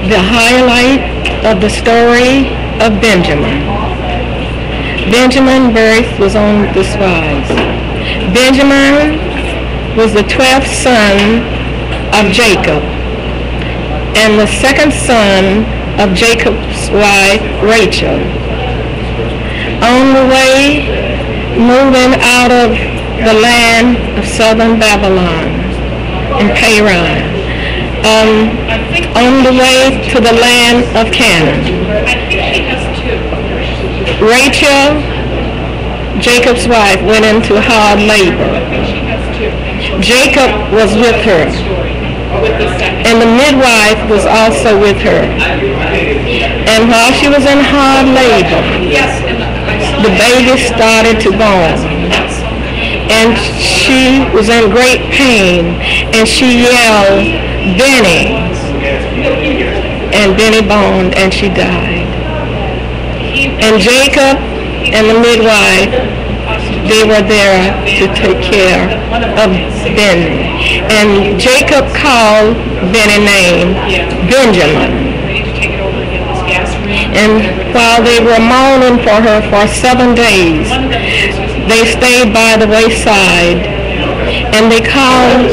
the highlight of the story of Benjamin. Benjamin's birth was on this wise. Benjamin was the 12th son of Jacob and the second son of Jacob's wife Rachel. On the way, moving out of the land of southern Babylon in Paran, on the way to the land of Canaan. Rachel, Jacob's wife, went into hard labor. Jacob was with her, and the midwife was also with her. And while she was in hard labor, the baby started to born. And she was in great pain, and she yelled, "Benny!" And Benny born, and she died. And Jacob and the midwife, they were there to take care of Benny. And Jacob called Benny's name Benjamin. And while they were mourning for her for 7 days, they stayed by the wayside, and they called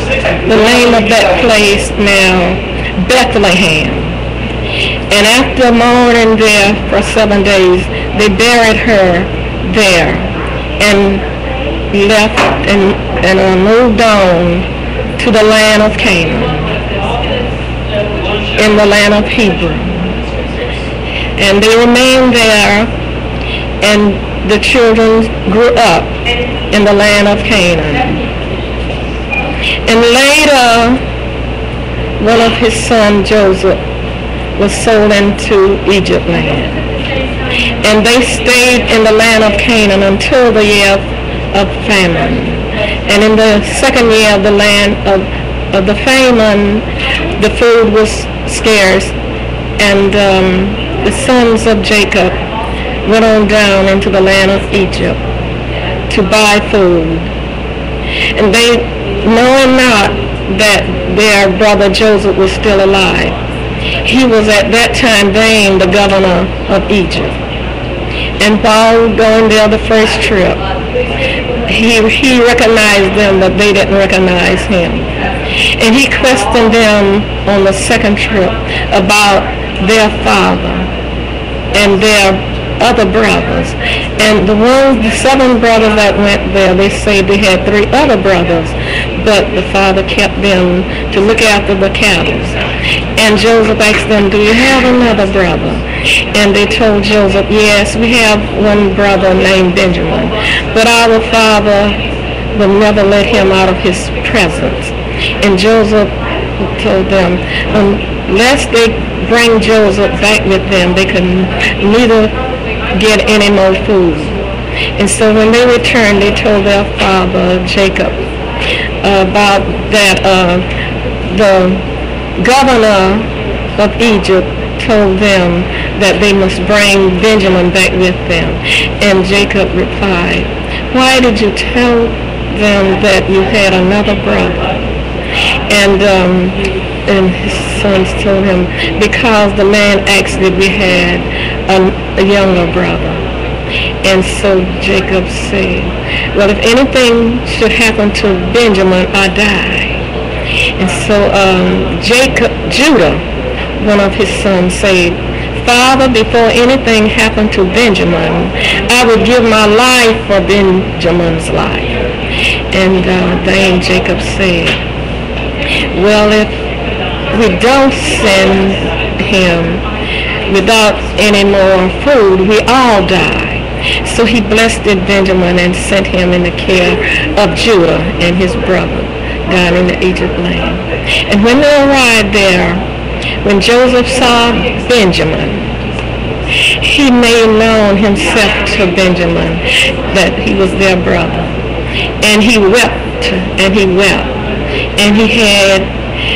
the name of that place now Bethlehem. And after mourning there for 7 days, they buried her there and left and moved on to the land of Canaan, in the land of Hebrew. And they remained there, and the children grew up in the land of Canaan. And later, one of his sons, Joseph, was sold into Egypt land. And they stayed in the land of Canaan until the year of famine. And in the second year of the land of the famine, the food was scarce, and the sons of Jacob went on down into the land of Egypt to buy food. And they, knowing not that their brother Joseph was still alive, he was at that time named the governor of Egypt. And while going there the first trip, he recognized them, but they didn't recognize him. And he questioned them on the second trip about their father and their other brothers. And the 7 brothers that went there, they say they had 3 other brothers, but the father kept them to look after the cattle. And Joseph asked them, "Do you have another brother?" And they told Joseph, "Yes, we have one brother named Benjamin, but our father will never let him out of his presence." And Joseph told them, unless they bring Joseph back with them, they can neither get any more food. And so when they returned, they told their father Jacob about that. The governor of Egypt told them that they must bring Benjamin back with them. And Jacob replied, "Why did you tell them that you had another brother?" And his sons told him, "Because the man asked if we had a younger brother." And so Jacob said, "Well, if anything should happen to Benjamin, I die." And so Judah, one of his sons, said, "Father, before anything happened to Benjamin, I would give my life for Benjamin's life." And then Jacob said, "Well, if we don't send him without any more food, we all die." So he blessed Benjamin and sent him in the care of Judah and his brother down in the Egypt land. And when they arrived there, when Joseph saw Benjamin, he made known himself to Benjamin that he was their brother. And he wept, and he wept. And he had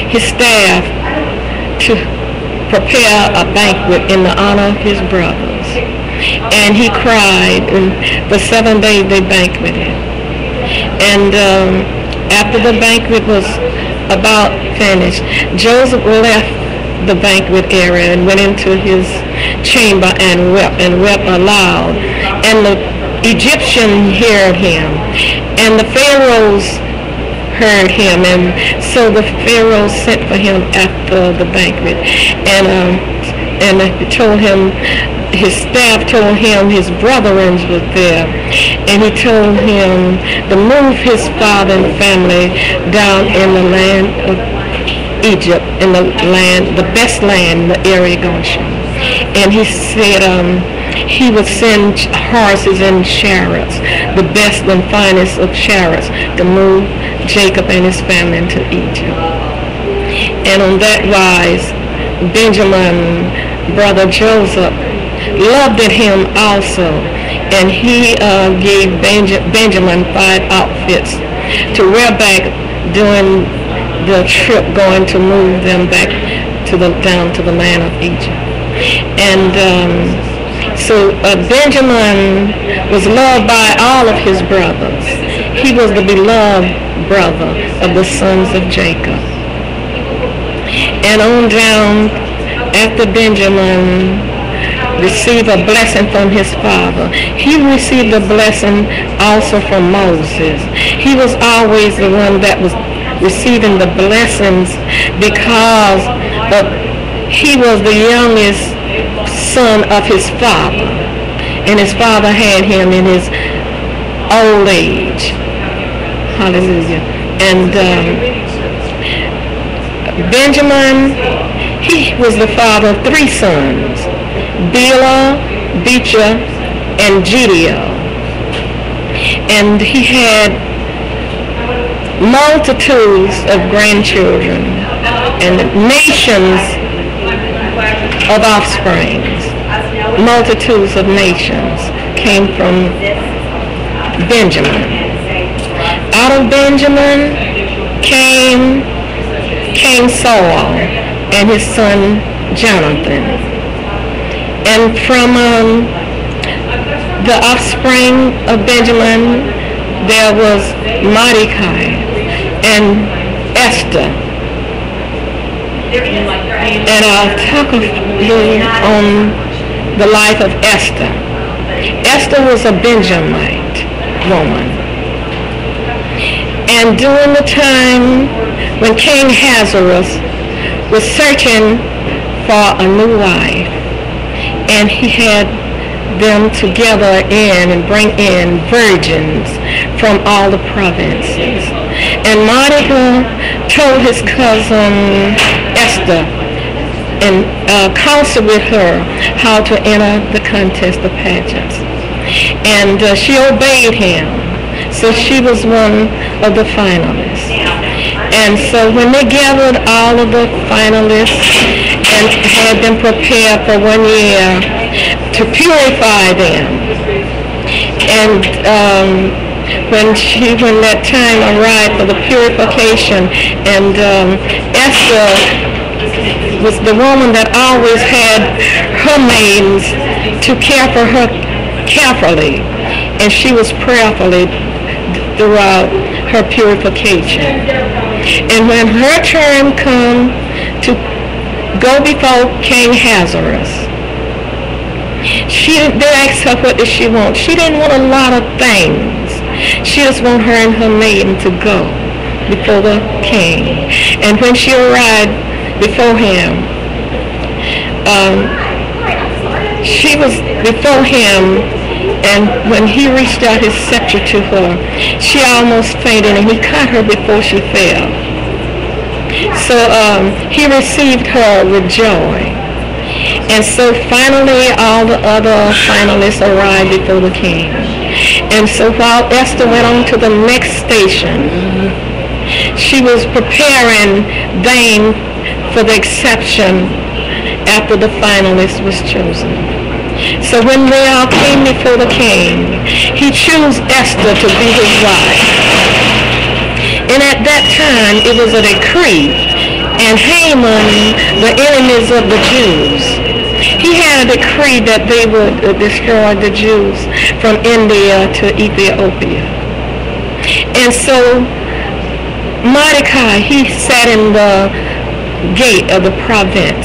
his staff to prepare a banquet in the honor of his brothers. And he cried, and for 7 days they banqueted. And after the banquet was about finished, Joseph left the banquet area and went into his chamber and wept aloud. And the Egyptian heard him, and the pharaohs heard him, and so the pharaoh sent for him after the banquet, and told him, his staff told him his brethren was there, and he told him to move his father and family down in the land of Egypt, in the best land, the area Goshen. And he said he would send horses and chariots, the best and finest of chariots, to move Jacob and his family into Egypt. And on that wise, Benjamin, brother Joseph, loved him also, and he gave Benjamin 5 outfits to wear back during the trip going to move them back to down to the land of Egypt. And so Benjamin was loved by all of his brothers. He was the beloved brother of the sons of Jacob. And on down, after Benjamin received a blessing from his father, he received a blessing also from Moses. He was always the one that was receiving the blessings because he was the youngest son of his father, and his father had him in his old age. Hallelujah. And Benjamin, he was the father of 3 sons, Bela, Becher, and Gideon. And he had multitudes of grandchildren and nations of offspring. Multitudes of nations came from Benjamin. Out of Benjamin came Saul and his son Jonathan. And from the offspring of Benjamin, there was Mordecai and Esther. And I'll talk a little on the life of Esther. Esther was a Benjamite woman. And during the time when King Ahasuerus was searching for a new wife, and he had them together and bring in virgins from all the provinces. And Mordecai told his cousin Esther and counseled with her how to enter the contest of pageants. And she obeyed him. So she was one of the finalists. And so when they gathered all of the finalists and had them prepared for 1 year to purify them, and when that time arrived for the purification, and Esther was the woman that always had her maidens to care for her carefully, and she was prayerfully throughout her purification. And when her turn come to go before King Ahasuerus, they asked her what did she want. She didn't want a lot of things. She just wanted her and her maiden to go before the king. And when she arrived before him, she was before him, and when he reached out his scepter to her, she almost fainted, and he caught her before she fell. So he received her with joy. And so finally all the other finalists arrived before the king. And so while Esther went on to the next station, she was preparing vain for the exception after the finalist was chosen. So when they all came before the king, he chose Esther to be his wife. And at that time, it was a decree. And Haman, the enemies of the Jews, he had a decree that they would destroy the Jews from India to Ethiopia. And so Mordecai, he sat in the gate of the province.